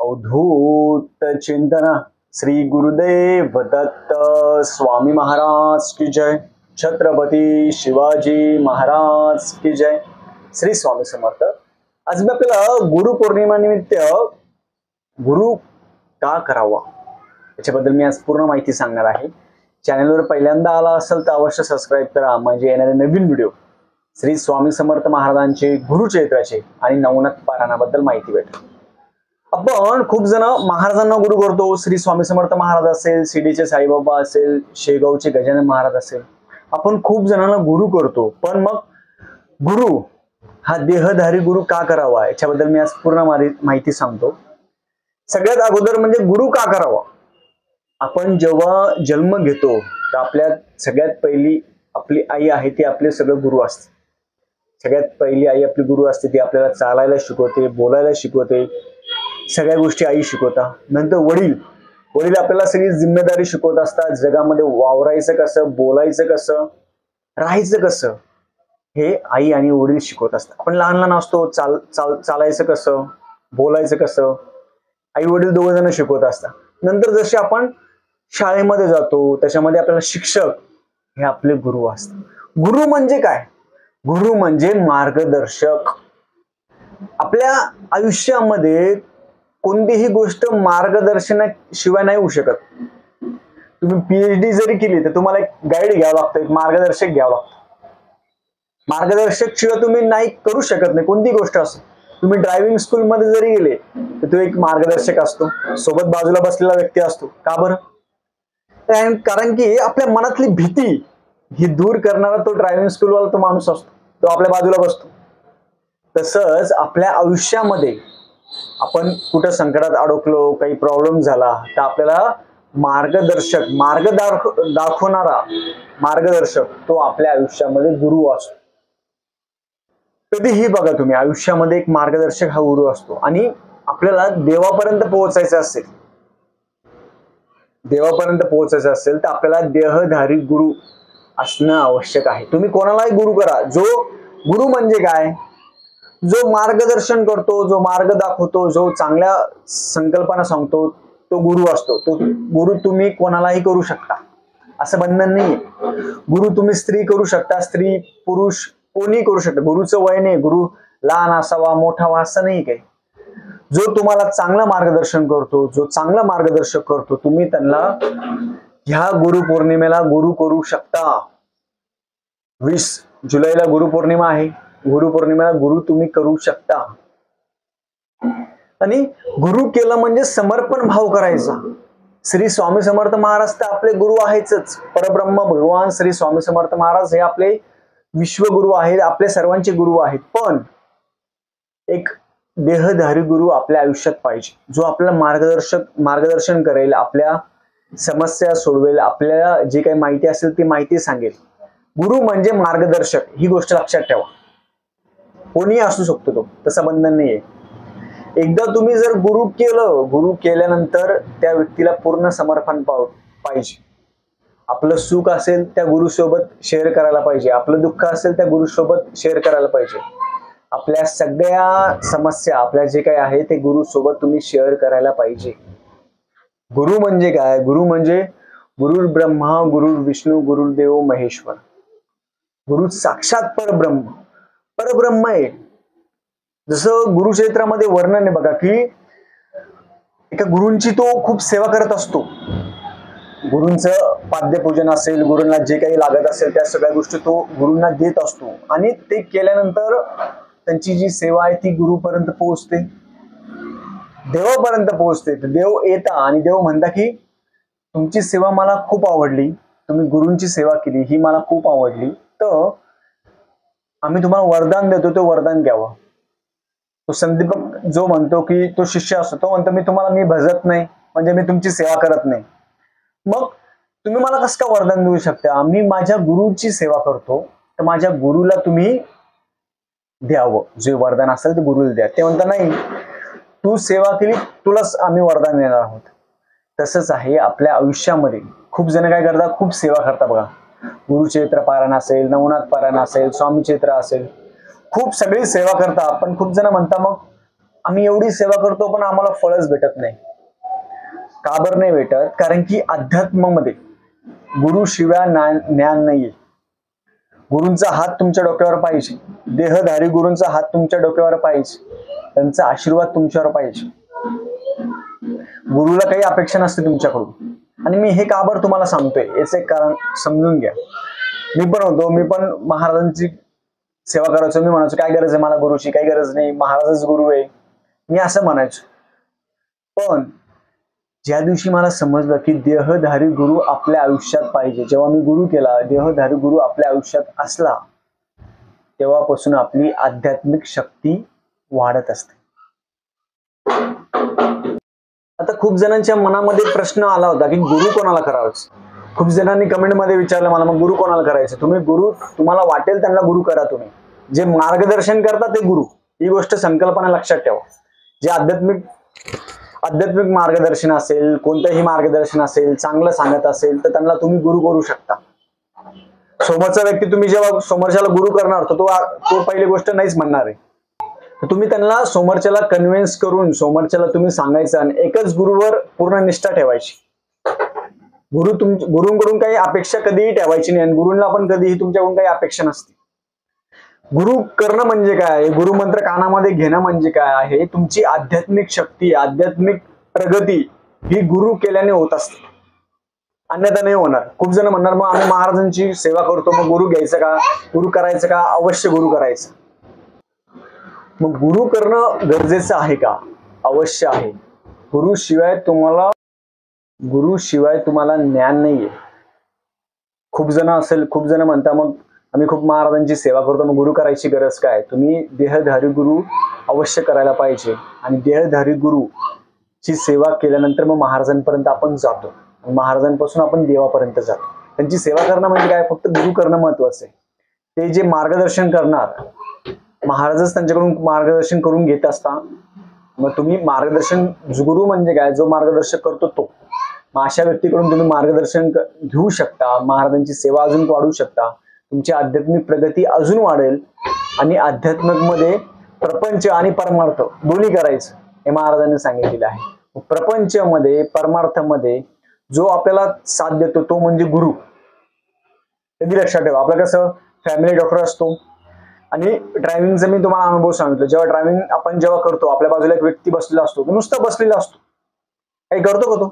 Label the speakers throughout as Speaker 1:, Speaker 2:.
Speaker 1: अवधूत चिंतन श्री गुरुदेव दत्त स्वामी महाराज की जय। छत्रपती शिवाजी महाराज की जय। श्री स्वामी समर्थ। आज मी आपल्याला गुरुपौर्णिमा निमित्त गुरु का करावा याच्याबद्दल मी आज पूर्ण माहिती सांगणार आहे। चॅनलवर पहिल्यांदा आला असेल तर अवश्य सबस्क्राईब करा, म्हणजे येणारे नवीन व्हिडिओ श्री स्वामी समर्थ महाराजांचे गुरुचरित्राचे आणि नवनाथ पारायणाबद्दल माहिती भेटेल। आपण खूप जण महाराजांना गुरु करतो। श्री स्वामी समर्थ महाराज असेल, शिर्डीचे साईबाबा असेल, शेगावचे गजानन महाराज असेल, आपण खूप जणांना गुरु करतो। पण मग गुरु हा देहधारी गुरु का करावा याच्याबद्दल मी आज पूर्ण माहिती सांगतो। सगळ्यात अगोदर म्हणजे गुरु का करावा। आपण जेव्हा जन्म घेतो तर आपल्या सगळ्यात पहिली आपली आई आहे, ती आपले सगळे गुरु असते। सगळ्यात पहिली आई आपली गुरु असते, ती आपल्याला चालायला शिकवते, बोलायला शिकवते, सगळ्या गोष्टी आई शिकवतात। नंतर वडील आपल्याला सगळी जिम्मेदारी शिकवत असतात। जगामध्ये वावरायचं कसं, बोलायचं कसं, राहायचं कसं, हे आई आणि वडील शिकवत असतात। आपण लहान असतो, चालायचं कसं, बोलायचं कसं, आई वडील दोघं जण शिकवत असतात। नंतर जसे आपण शाळेमध्ये जातो त्याच्यामध्ये आपल्याला शिक्षक हे आपले गुरु असतात। गुरु म्हणजे काय? गुरु म्हणजे मार्गदर्शक। आपल्या आयुष्यामध्ये कोणतीही गोष्ट मार्गदर्शनाशिवाय नाही होऊ शकत। तुम्ही PhD जरी केली तर तुम्हाला एक गाईड घ्यावं लागतं, एक मार्गदर्शक घ्यावं लागतं। मार्गदर्शक शिवाय तुम्ही नाही करू शकत नाही कोणती गोष्ट असो। तुम्ही ड्रायव्हिंग स्कूल मध्ये जरी गेले तर तो एक मार्गदर्शक असतो, सोबत बाजूला बसलेला व्यक्ती असतो। का बरं? कारण की आपल्या मनातली भीती ही दूर करणारा तो ड्रायव्हिंग स्कूलवाला तो माणूस असतो, तो आपल्या बाजूला बसतो। तसंच आपल्या आयुष्यामध्ये आपण कुठं संकटात अडकलो, काही प्रॉब्लेम झाला तर आपल्याला मार्ग दाखवणारा मार्गदर्शक तो आपल्या आयुष्यामध्ये गुरु असतो। कधीही बघा तुम्ही, आयुष्यामध्ये एक मार्गदर्शक हा गुरु असतो। आणि आपल्याला देवापर्यंत पोहोचायचं असेल तर आपल्याला देहधारी गुरु असणं आवश्यक आहे। तुम्ही कोणालाही गुरु करा। गुरु म्हणजे काय? जो मार्गदर्शन करतो, जो मार्ग दाखवतो, जो चांगल्या संकल्पना सांगतो, तो गुरु असतो। तो गुरु तुम्ही कोणालाही करू शकता, असं बंधन नाही। गुरु तुम्ही स्त्री करू शकता, स्त्री पुरुष कोणी करू शकता। गुरुचं वय नाही, गुरु लहान असावा मोठा असं नाही काही। जो तुम्हाला चांगलं मार्गदर्शन करतो, जो चांगला मार्गदर्शक करतो, तुम्ही त्यांना ह्या गुरुपौर्णिमेला गुरु करू शकता। 20 जुलैला गुरुपौर्णिमा आहे। गुरुपौर्णिमेला गुरु तुम्ही करू शकता। आणि गुरु केलं म्हणजे समर्पण भाव करायचा। श्री स्वामी समर्थ महाराज तर आपले गुरु आहेतच। परब्रह्म भगवान श्री स्वामी समर्थ महाराज हे आपले विश्वगुरु आहेत, आपले सर्वांचे गुरु आहेत। पण एक देहधारी गुरु आपल्या आयुष्यात पाहिजे, जो आपल्याला मार्गदर्शन करेल, आपल्या समस्या सोडवेल, आपल्याला जे काही माहिती असेल ती माहिती सांगेल। गुरु म्हणजे मार्गदर्शक, ही गोष्ट लक्षात ठेवा। कोणी असू शकतो तो, तसं बंधन नाहीये। एकदा तुम्ही जर गुरु केल्यानंतर त्या व्यक्तीला पूर्ण समर्पण पाहिजे। आपलं सुख असेल त्या गुरुसोबत शेअर करायला पाहिजे, आपलं दुःख असेल त्या गुरुसोबत शेअर करायला पाहिजे। आपल्या सगळ्या समस्या, आपल्या जे काही आहे ते गुरुसोबत तुम्ही शेअर करायला पाहिजे। गुरु म्हणजे काय? गुरु म्हणजे गुरुर् ब्रह्मा गुरुर् विष्णू गुरुर्देव महेश्वर। गुरु साक्षात परब्रह्म आहे। जसं गुरुचरित्रामध्ये वर्णन आहे बघा की एका गुरूंची तो खूप सेवा करत असतो। गुरूंचं पाद्यपूजन असेल, गुरूंना जे काही लागत असेल त्या सगळ्या गोष्टी तो गुरूंना देत असतो। आणि ते केल्यानंतर त्यांची जी सेवा आहे ती गुरुपर्यंत पोहोचते, देवापर्यंत पोहोचते। देव येतात आणि देव म्हणतात की तुमची सेवा मला खूप आवडली, तुम्ही गुरूंची सेवा केली ही मला खूप आवडली, तर आम्ही तुम्हाला वरदान देतो, ते वरदान घ्यावं। तो संदीपक जो म्हणतो की तो शिष्य असतो, तो म्हणतो मी भजत नाही, म्हणजे मी तुमची सेवा करत नाही। मग तुम्ही मला कसं का वरदान देऊ शकता? मी माझ्या गुरुची सेवा करतो, तर माझ्या गुरुला तुम्ही द्यावं, जे वरदान असेल ते गुरुला द्या। ते म्हणतात नाही, तू सेवा केली तुलाच आम्ही वरदान देणार आहोत। तसंच आहे आपल्या आयुष्यामध्ये। खूप जण काय करतात, खूप सेवा करतात बघा। गुरुचरित्र पारायण असेल, नवनाथ पारायण असेल, स्वामी चरित्र असेल, खूप सगळी सेवा करतात। पण खूप जण म्हणतात मग आम्ही एवढी सेवा करतो पण आम्हाला फळच भेटत नाही. का बरं नाही भेटत? कारण की अध्यात्मामध्ये गुरुशिवाय ज्ञान नाहीये. गुरूंचा हात तुमच्या डोक्यावर पाहिजे, देहधारी गुरूंचा हात तुमच्या डोक्यावर पाहिजे, त्यांचा आशीर्वाद तुमच्यावर पाहिजे. गुरुला काही अपेक्षा नसते तुमच्याकडून. आणि मी हे का बरं तुम्हाला सांगतोय याचं एक कारण समजून घ्या. मी पण महाराजांची सेवा करायचो. मी म्हणायचो काय गरज आहे मला गुरुची, काही गरज नाही, महाराजच गुरु आहे, मी असं म्हणायचो. पण ज्या दिवशी मला समजलं की देहधारी गुरु आपल्या आयुष्यात पाहिजे, जेव्हा मी गुरु केला, देहधारी गुरु आपल्या आयुष्यात असला, तेव्हापासून आपली आध्यात्मिक शक्ती वाढत असते. आता खूप जणांच्या मनामध्ये प्रश्न आला होता की गुरु कोणाला करावाच. खूप जणांनी कमेंटमध्ये विचारलं मला, मग गुरु कोणाला करायचं? तुम्हाला वाटेल त्यांना गुरु करा. तुम्ही जे मार्गदर्शन करता ते गुरु. ही गोष्ट संकल्पना लक्षात ठेवा. जे आध्यात्मिक मार्गदर्शन असेल, कोणतंही मार्गदर्शन असेल, चांगलं सांगत असेल तर त्यांना तुम्ही गुरु करू शकता. समोरचा व्यक्ती तुम्ही जेव्हा समोरच्याला गुरु करणार तो पहिली गोष्ट नाहीच म्हणणार आहे. तुम्ही त्यांना समोरच्याला कन्व्हिन्स करून समोरच्याला तुम्ही सांगायचं आणि एकच गुरुवर पूर्ण निष्ठा ठेवायची. गुरुंकडून काही अपेक्षा कधीही ठेवायची नाही आणि गुरुंना पण कधीही तुमच्याकडून काही अपेक्षा नसते. गुरु करणं म्हणजे काय? गुरुमंत्र कानामध्ये घेणं म्हणजे काय आहे? तुमची आध्यात्मिक शक्ती, आध्यात्मिक प्रगती ही गुरु केल्याने होत असते, अन्यथा नाही होणार. खूप जण म्हणणार मग आम्ही महाराजांची सेवा करतो, मग गुरु घ्यायचं का? गुरु करायचं का? अवश्य गुरु करायचं. मग गुरु करणं गरजेचं आहे का? अवश्य आहे. गुरुशिवाय तुम्हाला ज्ञान नाहीये. खूप जण म्हणतात मग आम्ही खूप महाराजांची सेवा करतो, मग गुरु करायची गरज काय? तुम्ही देहधारी गुरु अवश्य करायला पाहिजे. आणि देहधारी गुरुची सेवा केल्यानंतर मग महाराजांपर्यंत आपण जातो, महाराजांपासून आपण देवापर्यंत जातो. त्यांची सेवा करणं म्हणजे काय? फक्त गुरु करणं महत्वाचं आहे. ते जे मार्गदर्शन करणार, महाराजच त्यांच्याकडून मार्गदर्शन करून घेत असता. मग तुम्ही मार्गदर्शन, गुरु म्हणजे काय? जो मार्गदर्शक करतो तो. मग अशा व्यक्तीकडून तुम्ही मार्गदर्शन घेऊ शकता, महाराजांची सेवा अजून वाढवू शकता, तुमची आध्यात्मिक प्रगती अजून वाढेल. आणि आध्यात्मिकमध्ये प्रपंच आणि परमार्थ दोन्ही करायचं हे महाराजांनी सांगितलेलं आहे. प्रपंचमध्ये, परमार्थामध्ये जो आपल्याला साथ देतो तो म्हणजे गुरु. कधी लक्षात ठेवा. आपलं कसं फॅमिली डॉक्टर असतो आणि ड्रायव्हिंगचा मी तुम्हाला अनुभव सांगितलं. जेव्हा ड्रायव्हिंग आपण करतो, आपल्या बाजूला एक व्यक्ती बसलेला असतो, तो नुसता बसलेला असतो, काही करतो का तो?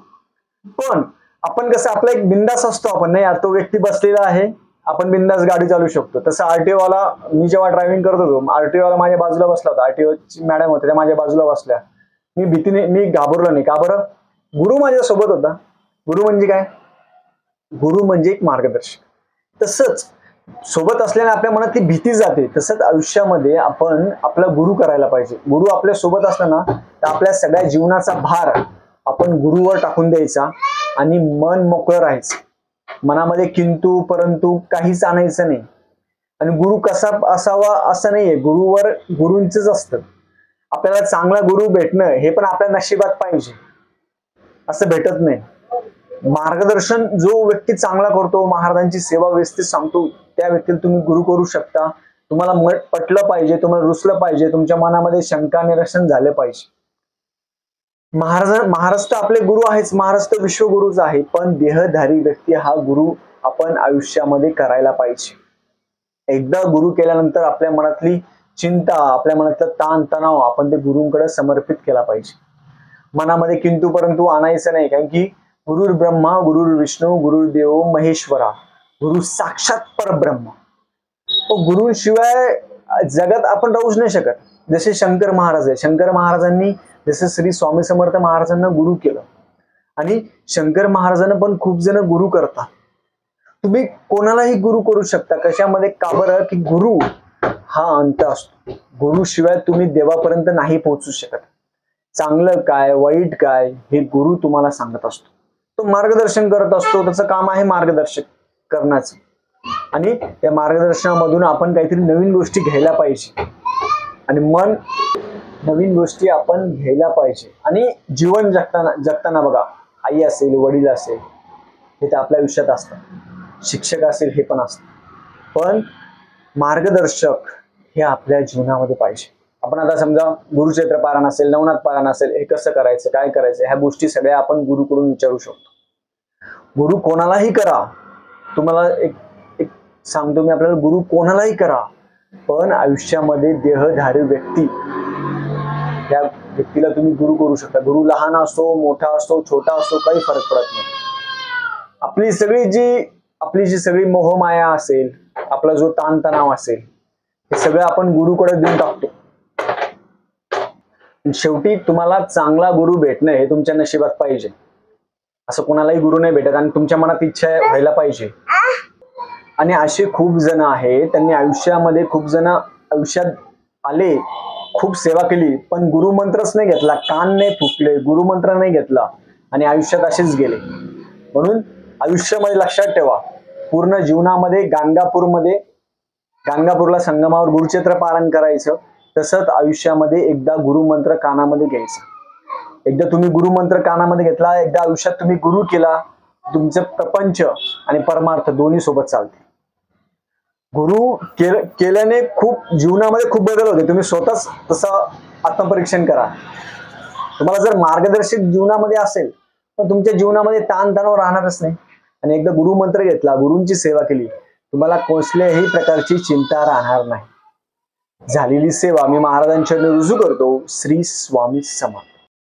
Speaker 1: पण आपण कसं आपला एक बिंदास असतो, आपण नाही यार तो व्यक्ती बसलेला आहे, आपण बिंदास गाडी चालू शकतो. तसं आरटीओ वाला, मी जेव्हा ड्रायव्हिंग करत होतो, आरटीओ वाला माझ्या बाजूला बसला होता, आरटीओची मॅडम होते त्या माझ्या बाजूला बसल्या. मी घाबरलो नाही. का बरं? गुरु माझ्या सोबत होता. गुरु म्हणजे काय? गुरु म्हणजे एक मार्गदर्शक. तसंच सोबत असल्याने आपल्या मनात ती भीती जाते. तसंच आयुष्यामध्ये आपण आपला गुरु करायला पाहिजे. गुरु आपल्या सोबत असताना तर आपल्या सगळ्या जीवनाचा भार आपण गुरुवर टाकून द्यायचा आणि मन मोकळं राहायचं. मनामध्ये किंतु परंतु काहीच आणायचं नाही. आणि गुरु कसा असावा असं नाहीये, गुरूंचंच असतं. आपल्याला चांगला गुरु भेटणं हे पण आपल्या नशिबात पाहिजे, असं भेटत नाही. मार्गदर्शन जो व्यक्ती चांगला करतो, महाराजांची सेवा व्यवस्थित सांगतो, त्या व्यक्तीला तुम्ही गुरु करू शकता. तुम्हाला पटलं पाहिजे, तुम्हाला रुचलं पाहिजे, तुमच्या मनामध्ये शंका निरसन झाले पाहिजे. महाराज तर आपले गुरु आहेच, महाराज तर विश्वगुरुच आहे. पण देहधारी व्यक्ती हा गुरु आपण आयुष्यामध्ये करायला पाहिजे. एकदा गुरु केल्यानंतर आपल्या मनातली चिंता, आपल्या मनातला ताण तणाव आपण ते गुरुंकडे समर्पित केला पाहिजे. मनामध्ये किंतु परंतु आणायचं नाही. कारण की गुरुर् ब्रह्मा गुरुर्विष्णू गुरुर्देव महेश्वरा, गुरु साक्षात परब्रह्म. गुरुशिवाय जगात आपण राहूच नाही शकत. जसे शंकर महाराज आहे, शंकर महाराजांनी जसे श्री स्वामी समर्थ महाराजांना गुरु केलं आणि शंकर महाराजांना पण खूप जण गुरु करतात. तुम्ही कोणालाही गुरु करू शकता. कशामध्ये? का बरं? की गुरु हा अंत असतो. गुरुशिवाय तुम्ही देवापर्यंत नाही पोहोचू शकत. चांगलं काय वाईट काय हे गुरु तुम्हाला सांगत असतो, तो मार्गदर्शन करत असतो. त्याचं काम आहे मार्गदर्शक करण्याचं. आणि त्या मार्गदर्शनामधून आपण काहीतरी नवीन गोष्टी घ्यायला पाहिजे आणि नवीन गोष्टी आपण घ्यायला पाहिजे. आणि जीवन जगताना बघा, आई असेल, वडील असेल, हे तर आपल्या आयुष्यात असतात, शिक्षक असेल हे पण असतात, पण मार्गदर्शक हे आपल्या जीवनामध्ये पाहिजे. आपण आता समजा गुरुचरित्र पारायण असेल, नवनाथ पारायण असेल, हे कसं करायचं, काय करायचं, ह्या गोष्टी सगळ्या आपण गुरुकडून विचारू शकतो. गुरु कोणालाही करा, तुम्हाला एक एक सांगतो मी आपल्याला, गुरु कोणालाही करा, पण आयुष्यामध्ये देहधारी व्यक्ती, त्या व्यक्तीला तुम्ही गुरु करू शकता. गुरु लहान असो, मोठा असो, छोटा असो, काही फरक पडत नाही. आपली जी सगळी मोहमाया असेल, आपला जो ताणतणाव असेल, हे सगळं आपण गुरुकडे देऊन टाकतो. शेवटी तुम्हाला चांगला गुरु भेटणं हे तुमच्या नशिबात पाहिजे. असं कोणालाही गुरु नाही भेटत आणि तुमच्या मनात इच्छा व्हायला पाहिजे. आणि असे खूप जण आहेत, त्यांनी आयुष्यात आले, खूप सेवा केली, पण गुरुमंत्रच नाही घेतला, कान नाही फुकले, गुरुमंत्र नाही घेतला आणि आयुष्यात असेच गेले. म्हणून आयुष्यामध्ये लक्षात ठेवा, पूर्ण जीवनामध्ये गाणगापूरला संगमावर गुरुचरित्र पारायण करायचं, तसंच आयुष्यामध्ये एकदा गुरुमंत्र कानामध्ये घ्यायचा. एकदा तुम्ही गुरुमंत्र कानामध्ये घेतला, एकदा आयुष्यात तुम्ही गुरु केला, तुमचं प्रपंच आणि परमार्थ दोन्ही सोबत चालते. गुरु केल्याने जीवनामध्ये खूप बदल होते. तुम्ही स्वतःच तसं आत्मपरीक्षण करा. तुम्हाला जर मार्गदर्शक जीवनामध्ये असेल तर तुमच्या जीवनामध्ये ताणतणाव राहणारच नाही. आणि एकदा गुरुमंत्र घेतला, गुरूंची सेवा केली, तुम्हाला कसल्याही प्रकारची चिंता राहणार नाही. झालेली सेवा मी महाराजांच्या रुजू करतो. श्री स्वामी समर्थ.